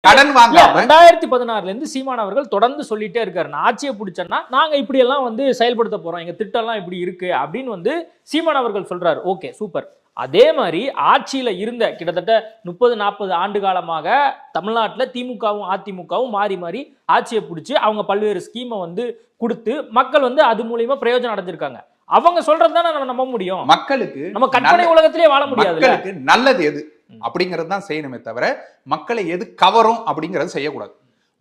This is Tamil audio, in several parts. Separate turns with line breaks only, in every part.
கடன் வாங்க
2016 இருந்து சீமான் அவர்கள் தொடர்ந்து சொல்லிட்டே இருக்காரு, நான் ஆட்சியை பிடிச்சேன்னா நாங்க இப்படி எல்லாம் வந்து செயல்படுத்த போறோம், எங்க திட்டம் எல்லாம் இப்படி இருக்கு அப்படின்னு வந்து சீமான் அவர்கள் சொல்றாரு. Okay, super. அதே மாதிரி ஆட்சியில இருந்த கிட்டத்தட்ட 30-40 ஆண்டு காலமாக தமிழ்நாட்டில் திமுகவும் அதிமுகவும் மாறி மாறி ஆட்சியை பிடிச்சி அவங்க பல்வேறு ஸ்கீமை வந்து கொடுத்து மக்கள் வந்து அது மூலியமா பிரயோஜனம் அடைஞ்சிருக்காங்க. அவங்க சொல்றதுதான் நம்ம நம்ப முடியும்.
மக்களுக்கு
நம்ம கற்பனை உலகத்திலே வாழ முடியாது.
மக்களுக்கு நல்லது எது அப்படிங்கிறது தான் செய்யணுமே தவிர மக்களை எது கவரும் அப்படிங்கறது செய்யக்கூடாது.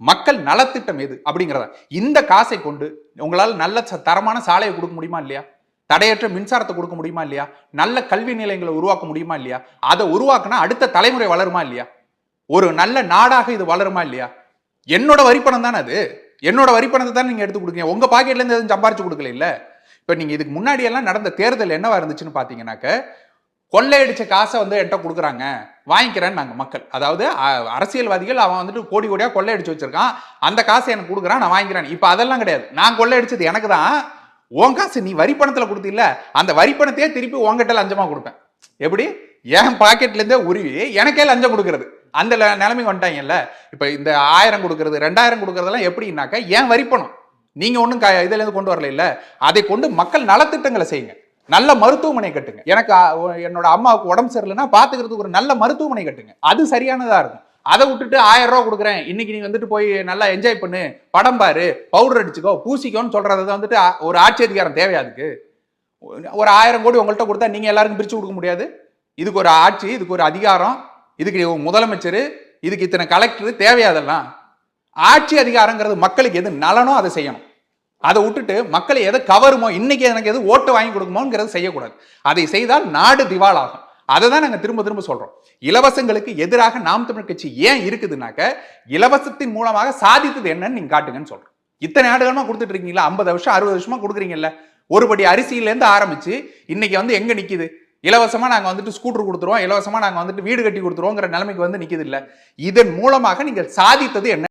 மக்கள் நலத்திட்டம் எது அப்படிங்கிறத இந்த காசை கொண்டு உங்களால் நல்ல தரமான சாலையை கொடுக்க முடியுமா இல்லையா? தடையற்ற மின்சாரத்தை கொடுக்க முடியுமா இல்லையா? நல்ல கல்வி நிலையங்களை உருவாக்க முடியுமா இல்லையா? அதை உருவாக்குனா அடுத்த தலைமுறை வளருமா இல்லையா? ஒரு நல்ல நாடாக இது வளருமா இல்லையா? என்னோட வரிப்பணம் தானே அது. என்னோட வரிப்பணத்தை தான் நீங்க எடுத்து கொடுக்குறீங்க. உங்க பாக்கெட்ல இருந்து எதுவும் சம்பாரிச்சு கொடுக்கல இல்ல. இப்ப நீங்க இதுக்கு முன்னாடி எல்லாம் நடந்த தேர்தல் என்னவா இருந்துச்சுன்னு பாத்தீங்கன்னாக்க, கொள்ளையடிச்ச காசை வந்து என்கிட்ட கொடுக்குறாங்க, வாங்கிக்கிறேன்னு நாங்க மக்கள், அதாவது அரசியல்வாதிகள் அவன் வந்துட்டு கோடி கோடியா கொள்ளையடிச்சு வச்சிருக்கான், அந்த காசை எனக்கு கொடுக்குறான், நான் வாங்கிக்கிறேன். இப்ப அதெல்லாம் கிடையாது. நான் கொள்ளையடிச்சது எனக்கு தான், உன் காசு நீ வரிப்பணத்துல கொடுத்தில்ல, அந்த வரிப்பணத்தையே திருப்பி உங்ககிட்ட லஞ்சமா கொடுப்பேன். எப்படி? என் பாக்கெட்ல இருந்தே உருவி எனக்கே லஞ்சம் கொடுக்கறது. அந்த நிலைமைக்கு வந்துட்டாங்கல்ல. இப்ப இந்த 1000 கொடுக்கறது 2000 கொடுக்கறதெல்லாம் எப்படின்னாக்க என் வரிப்பணம். நீங்க ஒன்றும் இதுல இருந்து கொண்டு வரல இல்ல. அதை கொண்டு மக்கள் நலத்திட்டங்களை செய்யுங்க. நல்ல மருத்துவமனை கட்டுங்க. எனக்கு என்னோட அம்மாவுக்கு உடம்பு சரியில்லைன்னா பாத்துக்கிறதுக்கு ஒரு நல்ல மருத்துவமனை கட்டுங்க. அது சரியானதா இருக்கும். அதை விட்டுட்டு 1000 ரூபா கொடுக்குறேன், இன்னைக்கு நீ வந்துட்டு போய் நல்லா என்ஜாய் பண்ணு, படம் பாரு, பவுடர் அடிச்சுக்கோ, பூசிக்கோன்னு சொல்றது வந்துட்டு ஒரு ஆட்சி அதிகாரம் தேவையா? அதுக்கு ஒரு 1000 கோடி உங்கள்கிட்ட கொடுத்தா நீங்க எல்லாருக்கும் பிரிச்சு கொடுக்க முடியாது? இதுக்கு ஒரு ஆட்சி, இதுக்கு ஒரு அதிகாரம், இதுக்கு முதலமைச்சர், இதுக்கு இத்தனை கலெக்டர் தேவையாதெல்லாம். ஆட்சி அதிகாரங்கிறது மக்களுக்கு எது நலனோ அதை செய்யணும். அதை விட்டுட்டு மக்களை எதை கவருமோ, இன்னைக்கு எனக்கு எது ஓட்டு வாங்கி கொடுக்குமோங்கிறது செய்யக்கூடாது. அதை செய்தால் நாடு திவாலாகும். அதை தான் நாங்கள் திரும்ப திரும்ப சொல்றோம். இலவசங்களுக்கு எதிராக நாம் தமிழர் கட்சி ஏன் இருக்குதுனாக்க, இலவசத்தின் மூலமாக சாதித்தது என்னன்னு நீங்க காட்டுங்கன்னு சொல்றோம். இத்தனை ஆண்டுகளமா கொடுத்துட்டு இருக்கீங்களா? 50 வருஷம் 60 வருஷமா கொடுக்குறீங்கல்ல. ஒருபடி அரிசியிலேருந்து ஆரம்பிச்சு இன்னைக்கு வந்து எங்க நிக்குது? இலவசமா நாங்க வந்துட்டு ஸ்கூட்டர் கொடுத்துருவோம், இலவசமா நாங்க வந்துட்டு வீடு கட்டி கொடுத்துருவோங்கிற நிலைமைக்கு வந்து நிக்குது இல்ல. இதன் மூலமாக நீங்கள் சாதித்தது என்ன?